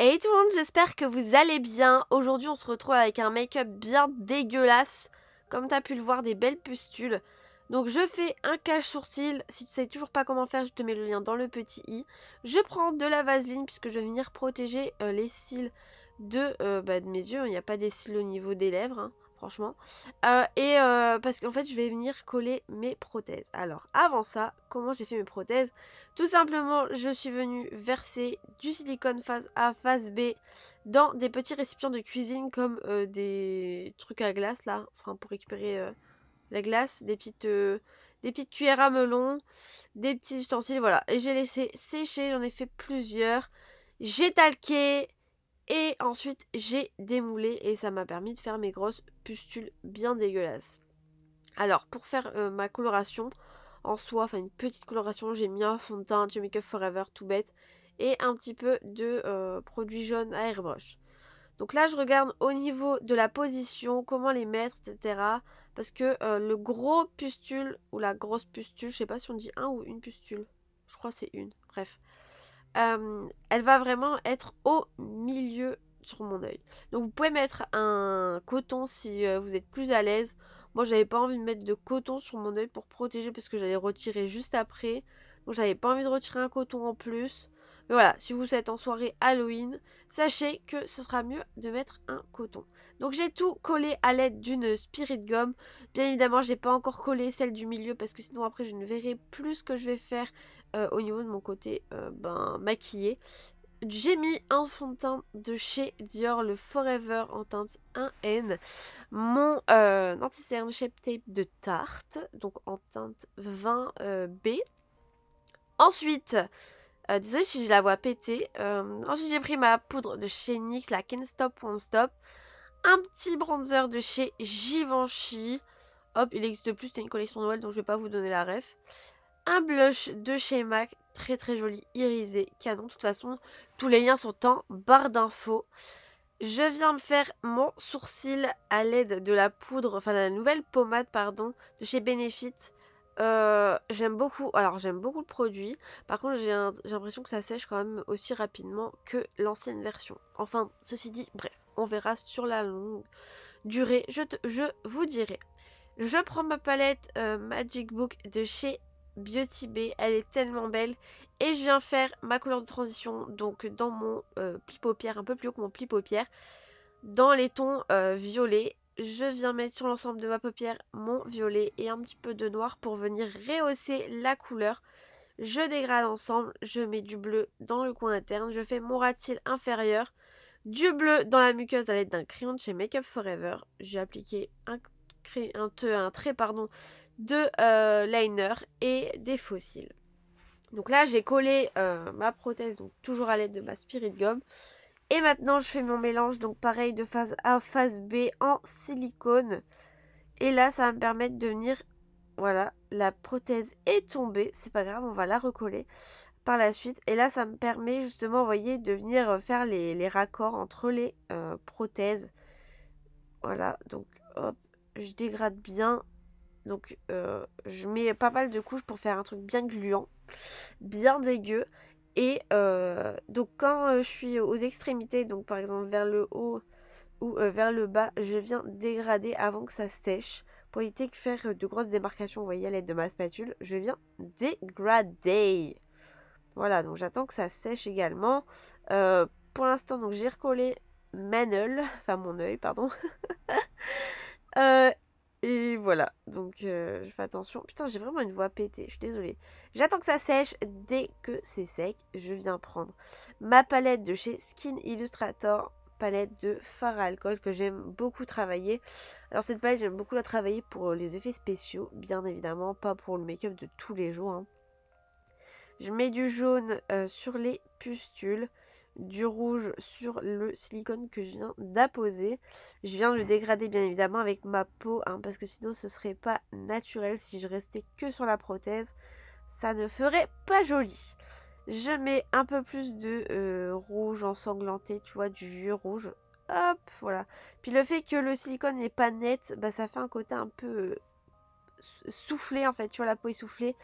Hey tout le monde, j'espère que vous allez bien. Aujourd'hui, on se retrouve avec un make-up bien dégueulasse. Comme tu as pu le voir, des belles pustules. Donc je fais un cache-sourcil. Si tu sais toujours pas comment faire, je te mets le lien dans le petit i. Je prends de la vaseline puisque je vais venir protéger les cils de mes yeux. Il n'y a pas des cils au niveau des lèvres, hein, franchement. Parce qu'en fait, je vais venir coller mes prothèses. Alors avant ça, comment j'ai fait mes prothèses? Tout simplement, je suis venue verser du silicone phase A, phase B dans des petits récipients de cuisine comme des trucs à glace là, enfin pour récupérer la glace, des petites cuillères à melon, des petits ustensiles, voilà. Et j'ai laissé sécher, j'en ai fait plusieurs. J'ai talqué et ensuite j'ai démoulé et ça m'a permis de faire mes grosses pustules bien dégueulasses. Alors, pour faire ma coloration en soi, enfin une petite coloration, j'ai mis un fond de teint de Make Up Forever tout bête et un petit peu de produit jaune à airbrush. Donc là, je regarde au niveau de la position, comment les mettre, etc. Parce que le gros pustule ou la grosse pustule, je sais pas si on dit un ou une pustule. Je crois que c'est une. Bref. Elle va vraiment être au milieu sur mon œil. Donc vous pouvez mettre un coton si vous êtes plus à l'aise. Moi j'avais pas envie de mettre de coton sur mon œil pour protéger parce que j'allais retirer juste après. Donc j'avais pas envie de retirer un coton en plus. Mais voilà, si vous êtes en soirée Halloween, sachez que ce sera mieux de mettre un coton. Donc j'ai tout collé à l'aide d'une Spirit Gum. Bien évidemment, j'ai pas encore collé celle du milieu parce que sinon après je ne verrai plus ce que je vais faire au niveau de mon côté maquillé. J'ai mis un fond de teint de chez Dior, le Forever en teinte 1N. Mon anti-cerne Shape Tape de Tarte, donc en teinte 20 B. Ensuite, désolée si je la vois péter. Ensuite, j'ai pris ma poudre de chez NYX, la Can't Stop Won't Stop. Un petit bronzer de chez Givenchy. Hop, il existe plus, c'était une collection Noël, donc je vais pas vous donner la ref. Un blush de chez MAC, très très joli, irisé, canon. De toute façon, tous les liens sont en barre d'infos. Je viens me faire mon sourcil à l'aide de la poudre, enfin la nouvelle pommade, pardon, de chez Benefit. J'aime beaucoup, alors j'aime beaucoup le produit. Par contre, j'ai l'impression que ça sèche quand même aussi rapidement que l'ancienne version. Enfin, ceci dit, bref, on verra sur la longue durée, je vous dirai. Je prends ma palette Magic Book de chez Beauty Bay, elle est tellement belle. Et je viens faire ma couleur de transition, donc dans mon pli paupière, un peu plus haut que mon pli paupière, dans les tons violets. Je viens mettre sur l'ensemble de ma paupière mon violet et un petit peu de noir pour venir rehausser la couleur. Je dégrade ensemble, je mets du bleu dans le coin interne, je fais mon ras de cils inférieur, du bleu dans la muqueuse à l'aide d'un crayon de chez Make Up Forever. J'ai appliqué un trait de liner et des faux cils. Donc là, j'ai collé ma prothèse, donc toujours à l'aide de ma Spirit Gum. Et maintenant, je fais mon mélange, donc pareil, de phase A, phase B en silicone. Et là, ça va me permettre de venir... Voilà, la prothèse est tombée, c'est pas grave, on va la recoller par la suite. Et là, ça me permet justement, vous voyez, de venir faire les raccords entre les prothèses. Voilà, donc hop, je dégrade bien. Donc je mets pas mal de couches pour faire un truc bien gluant, bien dégueu. Et donc quand je suis aux extrémités, donc par exemple vers le haut ou vers le bas, je viens dégrader avant que ça sèche pour éviter de faire de grosses démarcations. Vous voyez à l'aide de ma spatule, je viens dégrader. Voilà, donc j'attends que ça sèche également. Pour l'instant, donc j'ai recollé enfin mon œil, pardon. Euh, et voilà, donc je fais attention. Putain, j'ai vraiment une voix pétée, je suis désolée. J'attends que ça sèche. Dès que c'est sec, je viens prendre ma palette de chez Skin Illustrator, palette de fard à alcool que j'aime beaucoup travailler. Alors cette palette, j'aime beaucoup la travailler pour les effets spéciaux, bien évidemment, pas pour le make-up de tous les jours, hein. Je mets du jaune sur les pustules, du rouge sur le silicone que je viens d'apposer. Je viens de le dégrader bien évidemment avec ma peau, hein, parce que sinon ce serait pas naturel si je restais que sur la prothèse. Ça ne ferait pas joli. Je mets un peu plus de rouge ensanglanté, tu vois, du vieux rouge. Hop, voilà. Puis le fait que le silicone n'est pas net, bah, ça fait un côté un peu soufflée en fait, tu vois, la peau essoufflée.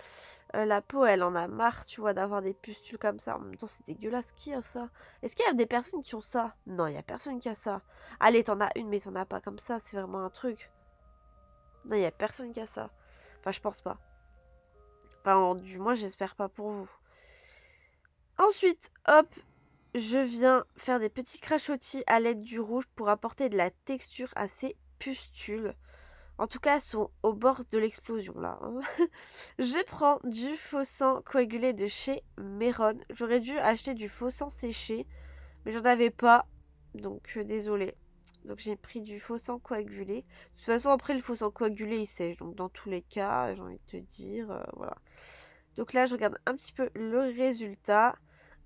La peau, elle en a marre, tu vois, d'avoir des pustules comme ça. En même temps, c'est dégueulasse. Qui a ça? Est-ce qu'il y a des personnes qui ont ça? Non, il y a personne qui a ça. Allez, t'en as une, mais t'en as pas comme ça. C'est vraiment un truc. Non, il y a personne qui a ça. Enfin, je pense pas. Enfin, du moins, j'espère pas pour vous. Ensuite, hop, je viens faire des petits crachotis à l'aide du rouge pour apporter de la texture à ces pustules. En tout cas, elles sont au bord de l'explosion là. Hein. Je prends du faux sang coagulé de chez Meron. J'aurais dû acheter du faux sang séché, mais j'en avais pas. Donc désolée. Donc j'ai pris du faux sang coagulé. De toute façon, après le faux sang coagulé, il sèche. Donc dans tous les cas, j'ai envie de te dire, voilà. Donc là, je regarde un petit peu le résultat.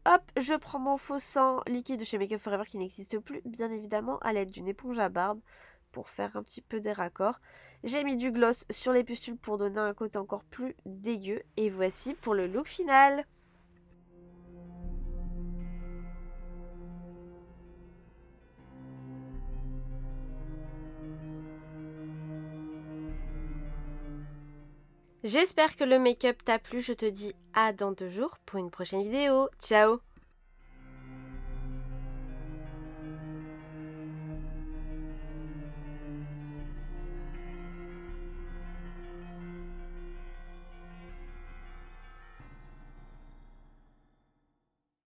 Hop, je prends mon faux sang liquide de chez Make Up For Ever qui n'existe plus, bien évidemment, à l'aide d'une éponge à barbe pour faire un petit peu des raccords. J'ai mis du gloss sur les pustules pour donner un côté encore plus dégueu. Et voici pour le look final. J'espère que le make-up t'a plu. Je te dis à dans 2 jours pour une prochaine vidéo. Ciao!